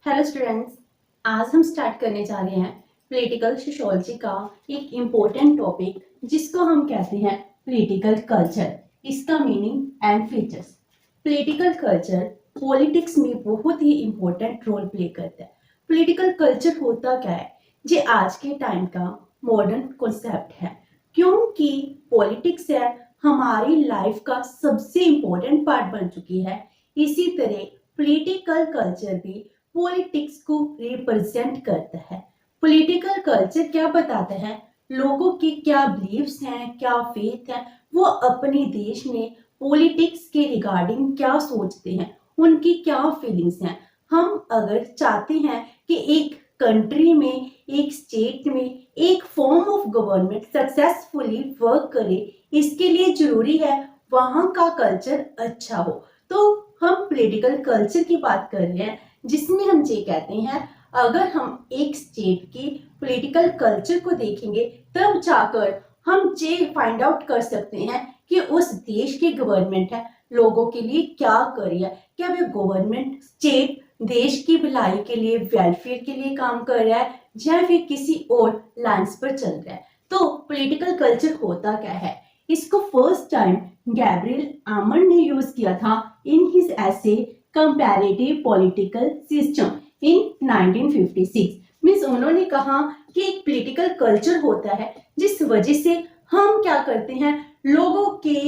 Hello students, आज हम start करने जा रहे हैं पॉलिटिकल सोशियोलॉजी का एक इम्पोर्टेंट टॉपिक जिसको हम कहते हैं पॉलिटिकल कल्चर। इसका meaning and features. Political culture politics में बहुत ही इम्पोर्टेंट रोल प्ले करता है। पॉलिटिकल कल्चर होता क्या है? ये आज के टाइम का मॉडर्न कॉन्सेप्ट है, क्योंकि पॉलिटिक्स है हमारी लाइफ का सबसे इम्पोर्टेंट पार्ट बन चुकी है। इसी तरह पॉलिटिकल कल्चर भी पॉलिटिक्स को रिप्रेजेंट करता है। पॉलिटिकल कल्चर क्या बताता है? लोगों की क्या बिलीव्स हैं, क्या फेथ है, वो अपने देश में पॉलिटिक्स के रिगार्डिंग क्या सोचते हैं, उनकी क्या फीलिंग्स हैं। हम अगर चाहते हैं कि एक कंट्री में, एक स्टेट में एक form of government successfully work करे, इसके लिए जरूरी है वहां का कल्चर अच्छा हो। तो हम पॉलिटिकल कल्चर की बात कर रहे हैं, जिसमें हम ये कहते हैं अगर हम एक स्टेट की पॉलिटिकल कल्चर को देखेंगे तब जाकर हम ये फाइंड आउट कर सकते हैं कि उस देश की गवर्नमेंट है लोगों के लिए क्या कर रही है। क्या वे गवर्नमेंट स्टेट देश की भलाई के लिए, वेलफेयर के लिए काम कर रहा है या फिर किसी और लाइंस पर चल रहा है। तो पॉलिटिकल कल्चर होता क्या है? इसको फर्स्ट टाइम गैब्रियल आमंड ने यूज किया था in his essay comparative political system in 1956। Means उन्होंने कहा कि एक पॉलिटिकल कल्चर होता है जिस वजह से हम क्या करते हैं, लोगों के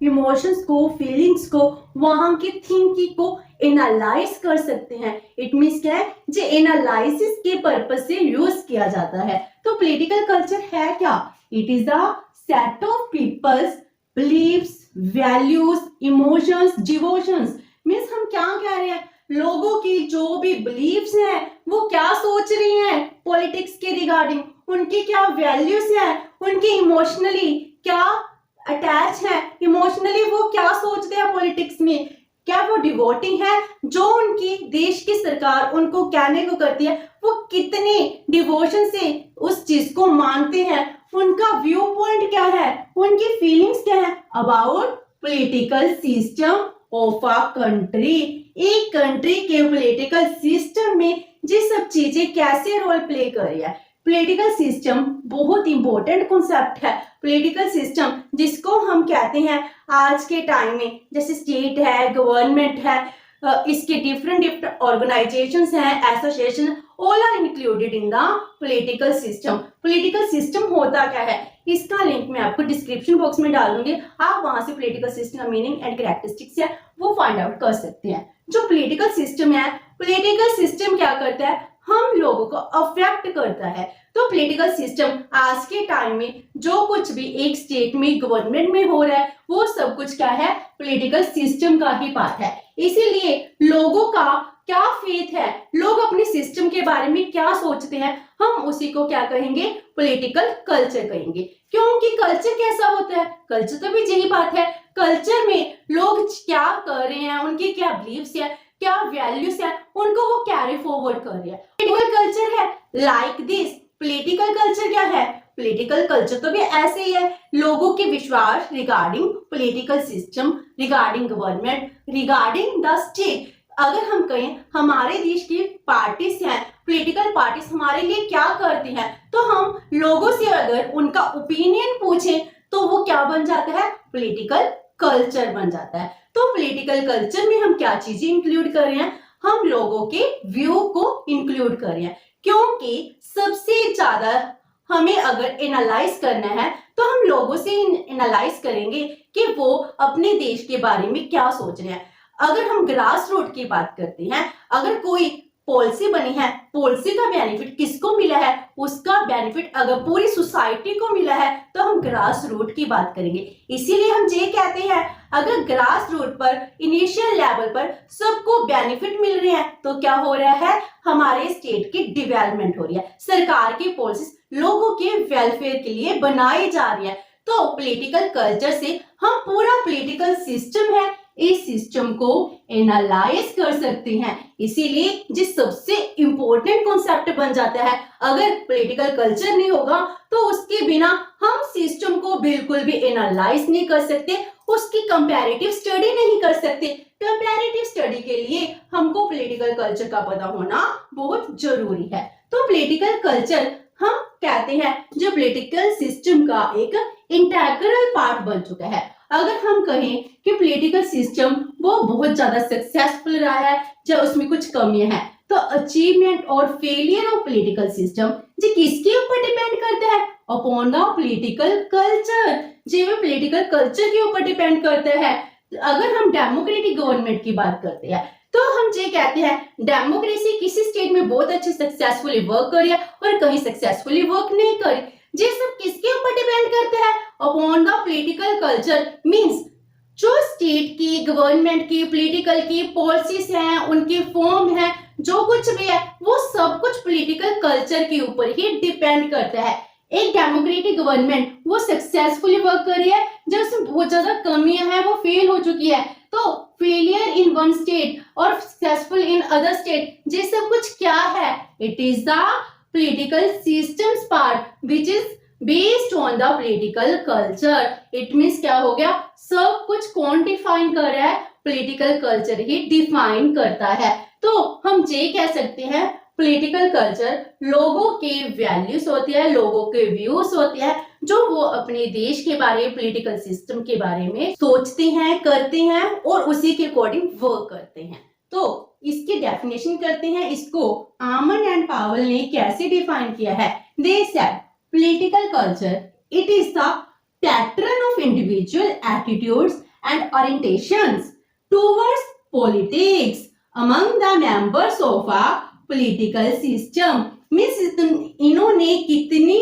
इमोशंस को, फीलिंग्स को, वहां की थिंकिंग को एनालाइज कर सकते हैं। इट मीन्स क्या है, जो एनालिसिस के पर्पस से यूज किया जाता है। तो पॉलिटिकल कल्चर है क्या? It is the set of peoples believes, values, emotions, devotions. Means हम क्या कह रहे हैं, लोगों की जो भी बिलीव्स हैं वो क्या सोच रही हैं पॉलिटिक्स के रिगार्डिंग, उनकी क्या वैल्यूज हैं, उनकी इमोशनली क्या अटैच है, इमोशनली वो क्या सोचते हैं पॉलिटिक्स में, क्या वो डिवोटिंग है, जो उनकी देश की सरकार उनको कहने को करती है वो कितने डिवोशन से उस चीज को मानते हैं, उनका व्यू पॉइंट क्या है, उनकी फीलिंग्स क्या है about political system of a country. एक कंट्री के पॉलिटिकल सिस्टम में ये सब चीजें कैसे रोल प्ले कर रही है। पॉलिटिकल सिस्टम बहुत इंपॉर्टेंट कॉन्सेप्ट है। पॉलिटिकल सिस्टम जिसको हम कहते हैं आज के टाइम में, जैसे स्टेट है, गवर्नमेंट है, इसके डिफरेंट ऑर्गेनाइजेशंस हैं, association, all are included in the political system. Political system होता क्या है, इसका लिंक मैं आपको डिस्क्रिप्शन बॉक्स में डाल दूंगी। आप वहां से पॉलिटिकल सिस्टम का मीनिंग एंड कैरेक्टरिस्टिक्स है वो फाइंड आउट कर सकते हैं। जो पॉलिटिकल सिस्टम है, पॉलिटिकल सिस्टम क्या करता है, हम लोगों को अफेक्ट करता है। तो पॉलिटिकल सिस्टम आज के टाइम में जो कुछ भी एक स्टेट में, गवर्नमेंट में हो रहा है वो सब कुछ क्या है, पॉलिटिकल सिस्टम का ही पार्ट है। इसीलिए लोगों का क्या फेथ है, लोग अपने सिस्टम के बारे में क्या सोचते हैं, हम उसी को क्या कहेंगे, पॉलिटिकल कल्चर कहेंगे। क्योंकि कल्चर कैसा होता है, कल्चर तो भी यही बात है, कल्चर में लोग क्या कर रहे हैं, उनकी क्या बिलीव्स है, क्या वैल्यूज है, उनको वो कैरी फॉरवर्ड कर रहे हैं। पॉलिटिकल कल्चर है लाइक दिस। पॉलिटिकल कल्चर क्या है? पॉलिटिकल कल्चर तो भी ऐसे ही है, लोगों के विश्वास regarding political system, regarding government, regarding the state. अगर हम कहें हमारे देश की पार्टीज हैं, पॉलिटिकल पार्टीज हमारे लिए क्या करती हैं, तो हम लोगों से अगर उनका ओपिनियन पूछें तो वो क्या बन जाता है, पॉलिटिकल कल्चर बन जाता है। तो पॉलिटिकल कल्चर में हम क्या चीजें इंक्लूड कर रहे हैं, हम लोगों के व्यू को इंक्लूड कर रहे हैं। क्योंकि सबसे ज्यादा हमें अगर एनालाइज करना है तो हम लोगों से एनालाइज करेंगे कि वो अपने देश के बारे में क्या सोच रहे हैं। अगर हम ग्रास रूट की बात करते हैं, अगर कोई पॉलिसी बनी है, पॉलिसी का बेनिफिट किसको मिला है, उसका बेनिफिट अगर पूरी सोसाइटी को मिला है तो हम ग्रास रूट की बात करेंगे। इसीलिए हम ये कहते हैं अगर ग्रास रूट पर, इनिशियल लेवल पर सबको बेनिफिट मिल रहे हैं तो क्या हो रहा है, हमारे स्टेट की डेवलपमेंट हो रही है, सरकार की पॉलिसीज लोगों के वेलफेयर के लिए बनाई जा रही है। तो पॉलिटिकल कल्चर से हम पूरा पॉलिटिकल सिस्टम है इस सिस्टम को एनालाइज कर सकते हैं। इसीलिए जिस सबसे इंपॉर्टेंट कॉन्सेप्ट बन जाता है, अगर पॉलिटिकल कल्चर नहीं होगा तो उसके बिना हम सिस्टम को बिल्कुल भी एनालाइज नहीं कर सकते, उसकी कंपैरेटिव स्टडी नहीं कर सकते। कंपैरेटिव स्टडी के लिए हमको पॉलिटिकल कल्चर का पता होना बहुत जरूरी है। तो पॉलिटिकल कल्चर हम कहते हैं जो पॉलिटिकल सिस्टम का एक इंटेग्रल पार्ट बन चुका है। अगर हम कहें कि पॉलिटिकल सिस्टम वो बहुत ज्यादा सक्सेसफुल रहा है या उसमें कुछ कमियां हैं, तो अचीवमेंट और फेलियर ऑफ पॉलिटिकल सिस्टम जी किसके ऊपर डिपेंड करता है? Upon the political culture. जी वो पॉलिटिकल कल्चर के ऊपर डिपेंड करता है। अगर हम डेमोक्रेटिक गवर्नमेंट की बात करते हैं तो हम ये कहते हैं डेमोक्रेसी किसी स्टेट में बहुत अच्छे सक्सेसफुली वर्क कर रही है और कहीं सक्सेसफुली वर्क नहीं कर रही। ये सब किसके ऊपर डिपेंड करता है? Upon the political culture. Means जो स्टेट की गवर्नमेंट की पॉलिटिकल की पॉलिसीज हैं, उनकी फॉर्म है, जो कुछ भी है वो सब कुछ पॉलिटिकल कल्चर के ऊपर ही डिपेंड करता है। एक डेमोक्रेटिक गवर्नमेंट वो सक्सेसफुली वर्क कर रही है, जब उसमें बहुत ज्यादा कमियां हैं, वो फेल हो चुकी है, तो फेलियर इन वन स्टेट और सक्सेसफुल इन अदर स्टेट, ये सब कुछ क्या है? It is the political systems part which is based on the political culture. It means क्या हो गया? सब कुछ कौन डिफाइन कर रहा है? पॉलिटिकल कल्चर ही डिफाइन करता है। तो हम ये कह सकते हैं पॉलिटिकल कल्चर लोगों के वैल्यूज होते हैं, लोगों के व्यूज होते हैं, जो वो अपने देश के बारे में पॉलिटिकल सिस्टम के बारे में सोचते हैं, करते हैं और उसी के अकॉर्डिंग वर्क करते हैं। तो इसकी डेफिनेशन करते हैं। इसको आमन एंड पावल ने कैसे डिफाइन किया है? They said political culture it is the pattern of individual attitudes and orientations towards politics among the members of a political system. Means इन्होंने कितनी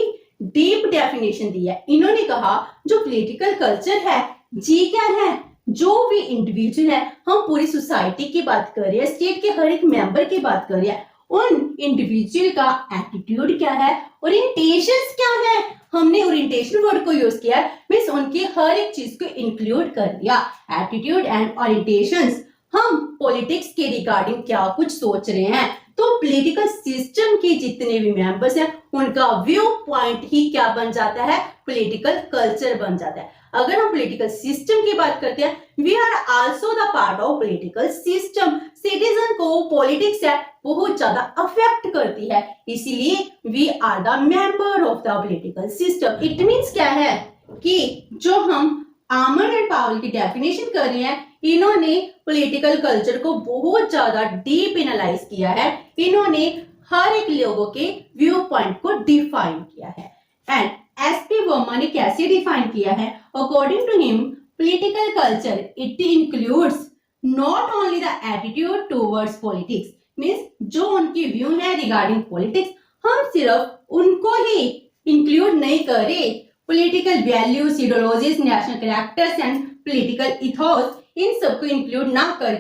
डीप डेफिनेशन दी है। इन्होंने कहा जो पॉलिटिकल कल्चर है जी क्या है? जो भी इंडिविजुअल है, हम पूरी सोसाइटी की बात कर रहे हैं, स्टेट के हर एक मेंबर की बात कर रहे हैं, उन इंडिविजुअल का एटीट्यूड क्या है, ओरिएंटेशंस क्या है। हमने ओरिएंटेशन वर्ड को यूज किया, मींस उनकी हर एक चीज को इंक्लूड कर दिया। Attitude and orientations. हम पॉलिटिक्स के रिगार्डिंग क्या कुछ सोच रहे हैं, तो पॉलिटिकल सिस्टम के जितने भी मेंबर्स हैं उनका व्यू पॉइंट ही क्या बन जाता है? पॉलिटिकल कल्चर बन जाता है। अगर हम पॉलिटिकल सिस्टम की बात करते हैं, we are also the part of political system. Citizen को पॉलिटिक्स है बहुत ज्यादा अफेक्ट करती है, इसीलिए we are the member of the political system. It means क्या है कि जो हम आमन एंड पावल की डेफिनेशन कर रहे हैं, इन्होंने पॉलिटिकल कल्चर को बहुत ज्यादा डीप एनालाइज किया है। इन्होंने हर एक लोगों के व्यू पॉइंट को डिफाइन किया है। एंड एसपी वर्मा ने कैसे डिफाइन किया है? According to him political culture it includes not only the attitude towards politics. Means जो उनकी व्यू है रिगार्डिंग पॉलिटिक्स, हम सिर्फ उनको ही इंक्लूड नहीं कर रहे, political values, ideologies, national characters and political ethos, इन सबको इंक्लूड ना कर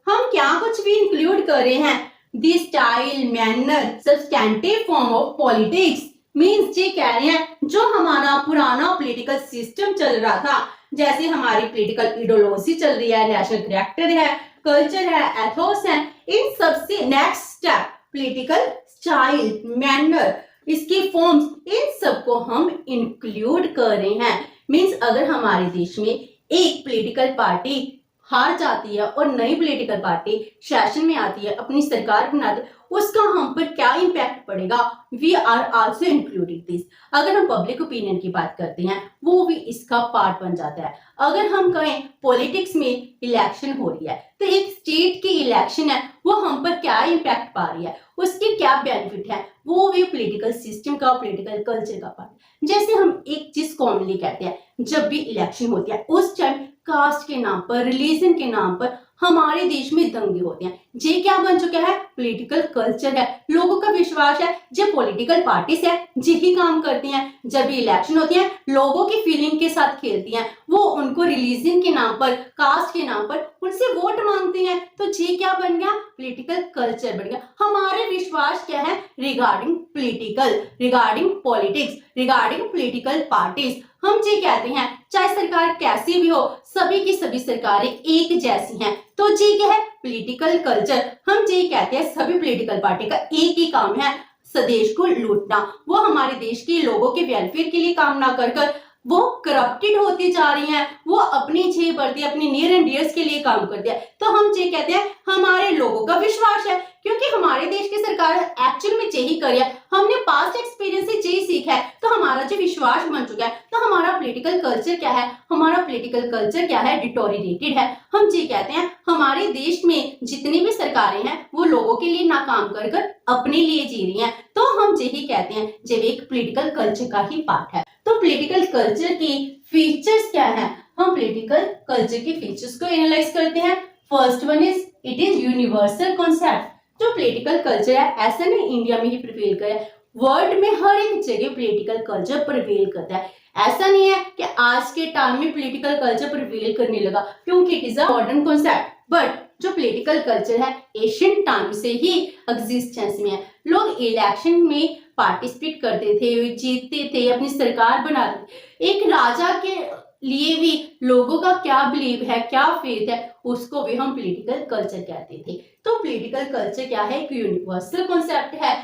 हम क्या कुछ भी इंक्लूड कर रहे हैं? The style, manner, substantive form of politics. Means ये कह रहे हैं जो हमारा पुराना पॉलिटिकल सिस्टम चल रहा था, जैसे हमारी पॉलिटिकल आइडियोलॉजी चल रही है, नेशनल कैरेक्टर है, कल्चर है, एथोस है, इन सबसे next step political style, manner, इसकी फॉर्म्स, इन सबको हम इंक्लूड कर रहे हैं। मींस अगर हमारे देश में एक पॉलिटिकल पार्टी हार जाती है और नई पॉलिटिकल पार्टी शासन में आती है, अपनी सरकार बनाती है, उसका हम पर क्या इम्पैक्ट पड़ेगा? We are also included this. अगर हम पब्लिक ओपिनियन की बात करते हैं, वो भी इसका पार्ट बन जाता है। अगर हम कहें पॉलिटिक्स में इलेक्शन हो रही है, तो एक स्टेट की इलेक्शन है, वो हम पर क्या इम्पैक्ट पा रही है, उसके क्या बेनिफिट है, वो भी पॉलिटिकल सिस्टम का, पॉलिटिकल कल्चर का पार्ट। जैसे हम एक चीज कॉमनली कहते हैं, जब भी इलेक्शन होती है उस टाइम कास्ट के नाम पर, रिलीजन के नाम पर हमारे देश में दंगे होते हैं। ये क्या बन चुका है? पॉलिटिकल कल्चर है। लोगों का विश्वास है जो पॉलिटिकल पार्टीज है यही काम करती हैं, जब भी इलेक्शन होती है लोगों की फीलिंग के साथ खेलती हैं, वो उनको रिलीजन के नाम पर, कास्ट के नाम पर उनसे वोट मांगते हैं। तो ये क्या बन गया? पॉलिटिकल कल्चर बन गया। हमारे विश्वास क्या है regarding political, regarding politics, regarding political parties? हम जी कहते हैं चाहे सरकार कैसी भी हो, सभी की सभी सरकारें एक जैसी हैं। तो जी क्या है पॉलिटिकल कल्चर। हम जी कहते हैं सभी पॉलिटिकल पार्टी का एक ही काम है स्वदेश को लूटना। वो हमारे देश के लोगों के वेलफेयर के लिए काम ना कर कर वो करप्टेड होती जा रही हैं, वो अपनी जेब भरती है, अपनी नियर एंड डियर्स के लिए काम करती है। तो हम ये कहते हैं हमारे लोगों का विश्वास है, क्योंकि हमारे देश की सरकार एक्चुअल में यही कर रही है। हमने पास्ट एक्सपीरियंस से यही सीखा है, तो हमारा जो विश्वास बन चुका है। तो हमारा पॉलिटिकल कल्चर क्या है, हमारा पॉलिटिकल कल्चर क्या है, डिटोरिएटेड है। हम ये कहते हैं हमारे देश में जितनी भी सरकारें हैं वो लोगों के लिए ना काम कर कर अपने लिए जी रही हैं। तो हम यही कहते हैं जब एक पॉलिटिकल कल्चर का ही पार्ट है। तो पॉलिटिकल कल्चर की फीचर्स क्या है, हम पॉलिटिकल कल्चर के फीचर्स को एनालाइज करते हैं। First one is it is universal concept. जो पॉलिटिकल कल्चर है ऐसा नहीं इंडिया में ही प्रिवेल करे, वर्ल्ड में हर एक जगह पॉलिटिकल कल्चर प्रिवेल करता है। ऐसा नहीं है कि आज के टाइम में पॉलिटिकल कल्चर प्रिवेल करने लगा, क्योंकि it is a modern concept. But जो पॉलिटिकल कल्चर है एशियन टाइम से ही एग्जिस्टेंस में है। लोग इलेक्शन में पार्टिसिपेट करते थे, जीतते थे, अपनी सरकार बनाते थे। एक राजा के लिए भी लोगों का क्या बिलीव है, क्या फेथ है, उसको भी हम पॉलिटिकल कल्चर कहते थे। तो पॉलिटिकल कल्चर क्या है, एक यूनिवर्सल कॉन्सेप्ट है।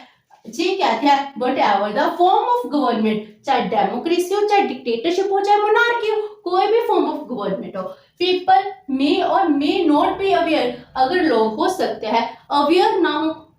ये कहते हैं what ever the form of government, चाहे डेमोक्रेसी हो, चाहे डिक्टेटरशिप हो, चाहे मोनार्की हो, कोई भी फॉर्म ऑफ गवर्नमेंट हो, पीपल मे और मे नॉट बी अवेयर। अगर लोग हो सकते हैं अवेयर ना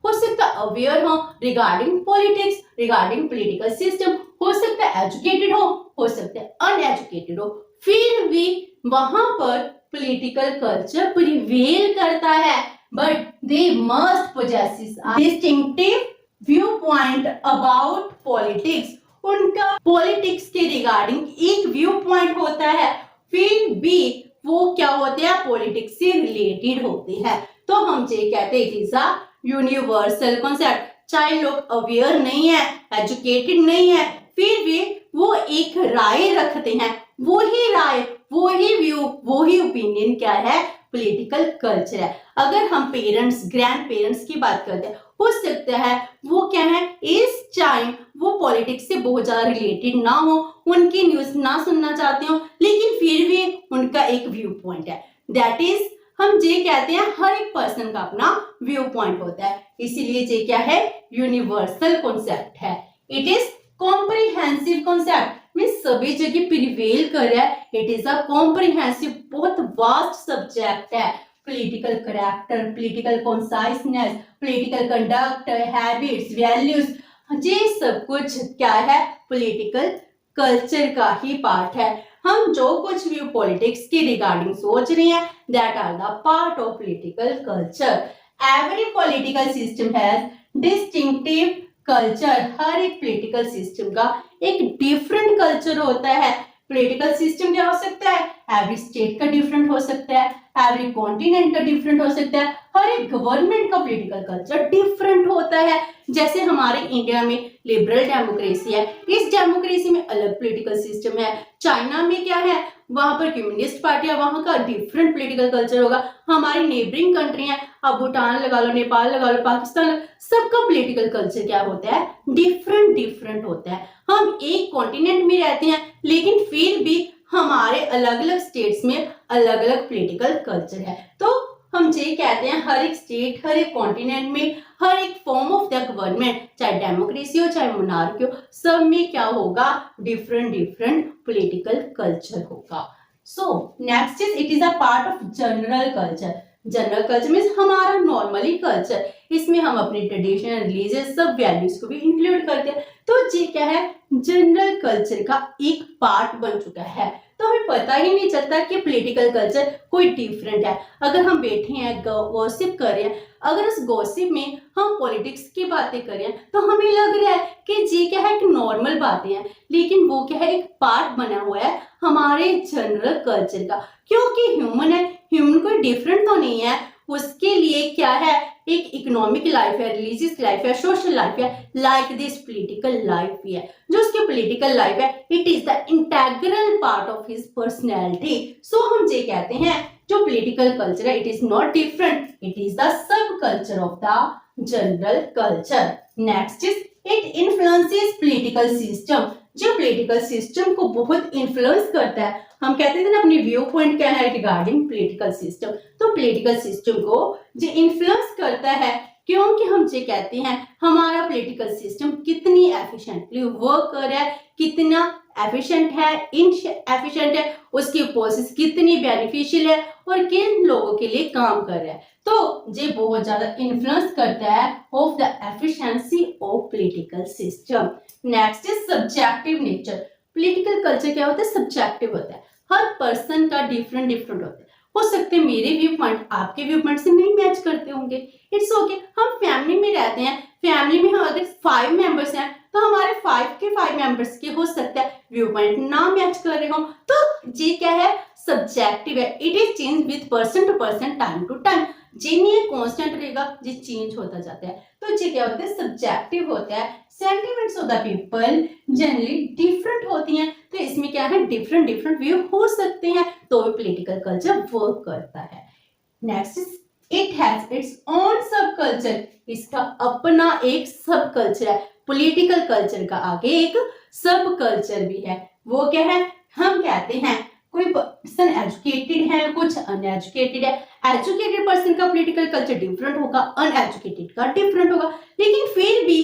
हो सकता है अवेयर हो regarding politics, regarding political system, हो सकता है एजुकेटेड हो सकता है अनएजुकेटेड हो, फिर भी वहां पर पॉलिटिकल कल्चर प्रिवेल करता है। But they must possess distinctive view point about politics. उनका पॉलिटिक्स के रिगार्डिंग एक व्यू पॉइंट होता है, फिर भी वो क्या होते हैं, पॉलिटिक्स से रिलेटेड होते हैं। तो हम ये कहते हैं it is a universal concept. चाहे लोग अवेयर नहीं है, एजुकेटेड नहीं है, फिर भी वो एक राय रखते हैं। वही राय, वही व्यू, वही ओपिनियन क्या है, पॉलिटिकल कल्चर है। अगर हम पेरेंट्स, ग्रैंड पेरेंट्स की बात करते हैं, हो सकता है वो क्या है इस टाइम वो पॉलिटिक्स से बहुत ज्यादा रिलेटेड ना हो, उनकी न्यूज ना सुनना चाहते हो, लेकिन फिर भी उनका एक व्यू पॉइंट है। दैट इज हम ये कहते हैं हर एक पर्सन का अपना व्यू पॉइंट होता है, इसीलिए ये क्या है, यूनिवर्सल कॉन्सेप्ट है। इट इज कॉम्प्रिहेंसिव कॉन्सेप्ट, में सभी जगह प्रिवेल कर रहा है। इट इज अ कॉम्प्रिहेंसिव, बहुत वास्ट सब्जेक्ट है। Political character, political consciousness, political conduct, habits, values, ये सब कुछ क्या है, पॉलिटिकल कल्चर का ही पार्ट है। हम जो कुछ भी पॉलिटिक्स के रिगार्डिंग सोच रहे हैं, that are the part of political culture. Every political system has distinctive culture. हर एक पॉलिटिकल सिस्टम का एक डिफरेंट कल्चर होता है। पॉलिटिकल सिस्टम क्या हो सकता है, एवरी स्टेट का डिफरेंट हो सकता है, एवरी कॉन्टिनेंट का डिफरेंट हो सकता है, हर एक गवर्नमेंट का पॉलिटिकल कल्चर डिफरेंट होता है। जैसे हमारे इंडिया में लिबरल डेमोक्रेसी है, इस डेमोक्रेसी में अलग पॉलिटिकल सिस्टम है। चाइना में क्या है, वहां पर कम्युनिस्ट पार्टी है, वहां का डिफरेंट पॉलिटिकल कल्चर होगा। हमारी नेबरिंग कंट्री है, अब भूटान लगा लो, नेपाल लगा लो, पाकिस्तान, सबका पॉलिटिकल कल्चर क्या होता है, डिफरेंट डिफरेंट होता है। हम एक कॉन्टिनेंट में रहते हैं, लेकिन फिर भी हमारे अलग अलग स्टेट्स में अलग अलग पॉलिटिकल कल्चर है। तो हम ये कहते हैं हर एक स्टेट, हर एक कॉन्टिनेंट में, हर एक फॉर्म ऑफ द गवर्नमेंट, चाहे डेमोक्रेसी हो, चाहे मोनार्की हो, सब में क्या होगा, डिफरेंट डिफरेंट पॉलिटिकल कल्चर होगा। So next is it is a part of general culture. General culture means हमारा नॉर्मली कल्चर, इसमें हम अपनी ट्रेडिशन, रिलीजियस, सब वैल्यूज को भी इंक्लूड करते हैं। तो ये क्या है, जनरल कल्चर का एक पार्ट बन चुका है। तो हमें पता ही नहीं चलता कि पॉलिटिकल कल्चर कोई डिफरेंट है। अगर हम बैठे हैं गॉसिप कर रहे हैं, अगर उस गॉसिप में हम पॉलिटिक्स की बातें कर रहे हैं, तो हमें लग रहा है कि ये क्या है, एक नॉर्मल बातें हैं, लेकिन वो क्या है, एक पार्ट बना हुआ है हमारे जनरल कल्चर का। क्योंकि ह्यूमन है, ह्यूमन कोई डिफरेंट तो नहीं है, उसके लिए क्या है, एक इकोनॉमिक लाइफ है, रिलीजियस लाइफ है, सोशल लाइफ है, लाइक दिस पॉलिटिकल लाइफ भी है। जो उसकी पॉलिटिकल लाइफ है, it is the integral part of his personality. So हम ये कहते हैं जो पॉलिटिकल कल्चर है, it is not different, it is the subculture of the general culture. Next is it influences political system. जो political system को बहुत influence करता है। हम कहते थे ना अपनी व्यू पॉइंट क्या है रिगार्डिंग पॉलिटिकल सिस्टम, तो पॉलिटिकल सिस्टम को जो इन्फ्लुएंस करता है, क्योंकि हम ये कहते हैं हमारा पॉलिटिकल सिस्टम कितनी एफिशिएंटली वर्क कर रहा है, कितना एफिशिएंट है, इनएफिशिएंट है, उसकी प्रोसेस कितनी बेनिफिशियल है और किन लोगों के लिए काम कर रहा है। तो ये बहुत ज्यादा इन्फ्लुएंस करता है of the efficiency of political system. Next is subjective nature. Political culture क्या होता है? सब्जेक्टिव होता है। हर पर्सन का डिफरेंट डिफरेंट होता है। हो सकते हैं मेरे व्यू पॉइंट आपके व्यू पॉइंट से नहीं मैच करते होंगे, इट्स ओके। हम फैमिली में रहते हैं, फैमिली में हम अगर 5 मेंबर्स हैं तो हमारे 5 के 5 मेंबर्स के हो सकता है व्यू पॉइंट ना मैच कर रहे हो। तो ये क्या है? सब्जेक्टिव है। It is change with person to person, time to time. ये नहीं है कांस्टेंट रहेगा, ये चेंज होता जाता है। तो ये क्या होता है? सब्जेक्टिव होता है। Sentiments of the people generally different होती हैं, तो इसमें क्या है? डिफरेंट डिफरेंट व्यू हो सकते हैं, तो पॉलिटिकल कल्चर वर्क करता है। Next is it has its own सब कल्चर। इसका अपना एक सब कल्चर है। पॉलिटिकल कल्चर का आगे एक सब कल्चर भी है। वो क्या है? हम कहते हैं कोई पर्सन एजुकेटेड है, कुछ अनएजुकेटेड है। एजुकेटेड पर्सन का पॉलिटिकल कल्चर डिफरेंट होगा, अनएजुकेटेड का डिफरेंट होगा, लेकिन फिर भी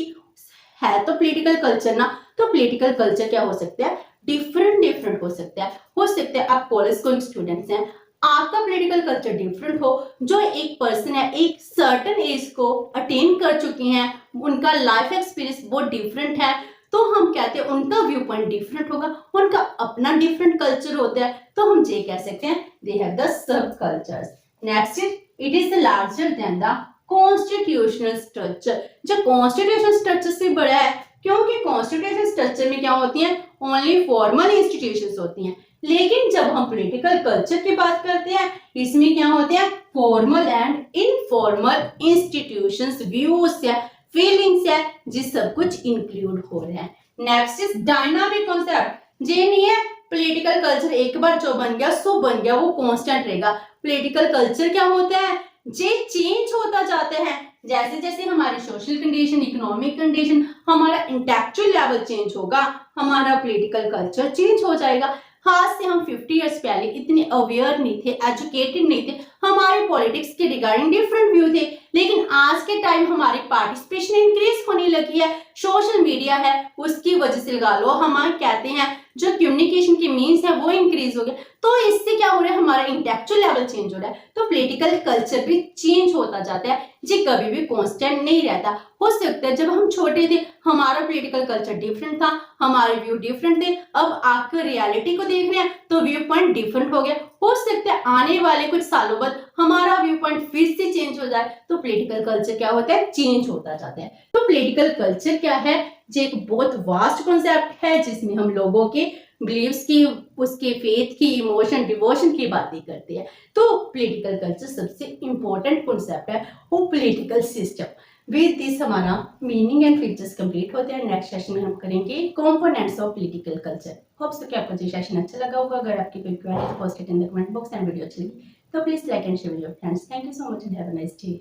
है तो पॉलिटिकल कल्चर ना। तो पॉलिटिकल कल्चर क्या हो सकता है? डिफरेंट डिफरेंट हो सकता है। हो सकता है आप कॉलेज गोइंग स्टूडेंट्स हैं, आपका पॉलिटिकल कल्चर डिफरेंट हो, जो एक पर्सन है एक सर्टेन एज को अटेन कर चुके हैं, उनका लाइफ एक्सपीरियंस बहुत डिफरेंट है, तो हम कहते हैं उनका व्यू पॉइंट डिफरेंट होगा, उनका अपना डिफरेंट कल्चर होता है, तो हम ये कह सकते हैं they have the sub cultures. Next it is larger than the constitutional structure. जो कॉन्स्टिट्यूशनल स्ट्रक्चर से बड़ा है, क्योंकि कॉन्स्टिट्यूशनल स्ट्रक्चर में क्या होती हैं? ओनली फॉर्मल इंस्टीट्यूशंस होती हैं, लेकिन जब हम पॉलिटिकल कल्चर की बात करते हैं, इसमें क्या होते हैं? Formal and informal institutions, views है, फीलिंग्स है, जिस सब कुछ इंक्लूड हो रहे हैं। Next is dynamic concept. ये नहीं है पॉलिटिकल कल्चर एक बार जो बन गया सो बन गया, वो कांस्टेंट रहेगा। पॉलिटिकल कल्चर क्या होता है? ये चेंज होता जाता है, जैसे जैसे हमारी सोशल कंडीशन, इकोनॉमिक कंडीशन, हमारा इंटेलेक्चुअल लेवल चेंज होगा, हमारा पॉलिटिकल कल्चर चेंज हो जाएगा। आज से हम 50 इयर्स पहले इतने अवेयर नहीं थे, एजुकेटेड नहीं थे, हमारे पॉलिटिक्स के रिगार्डिंग डिफरेंट व्यू थे, लेकिन आज के टाइम हमारी पार्टिसिपेशन इंक्रीज होने लगी है, सोशल मीडिया है उसकी वजह से लगा लो, हम कहते हैं जो कम्युनिकेशन के मीन्स है वो इंक्रीज हो गए, तो इससे क्या हो रहा है? हमारा इंटेलेक्चुअल लेवल चेंज हो रहा है, तो पॉलिटिकल कल्चर भी चेंज होता जाता है, ये कभी भी कांस्टेंट नहीं रहता। हो सकता है जब हम छोटे थे हमारा पॉलिटिकल कल्चर डिफरेंट था, हमारे व्यू डिफरेंट थे, अब आकर रियलिटी को देख रहे हैं तो व्यू पॉइंट डिफरेंट हो गया। हो सकता है आने वाले कुछ सालों बाद हमारा व्यू पॉइंट फिर से चेंज हो जाए, तो पॉलिटिकल कल्चर क्या होता है? चेंज होता जाता है। तो पॉलिटिकल कल्चर क्या है? ये एक बहुत वास्ट कॉन्सेप्ट है, जिसमें हम लोगों के बिलीव्स की, उसके फेथ की, इमोशन, डिवोशन की बातें करते हैं। तो पॉलिटिकल कल्चर सबसे इंपॉर्टेंट कॉन्सेप्ट है वो पॉलिटिकल सिस्टम। विद दिस हमारा मीनिंग एंड फीचर्स कंप्लीट होते हैं। नेक्स्ट सेशन में हम करेंगे components of political culture. Hope so कि आपको ये सेशन अच्छा लगा होगा। अगर आपकी कोई क्वेरी है तो post it in the comment box, and video अच्छी लगी तो please like and share with your friends. Thank you so much and have a nice day.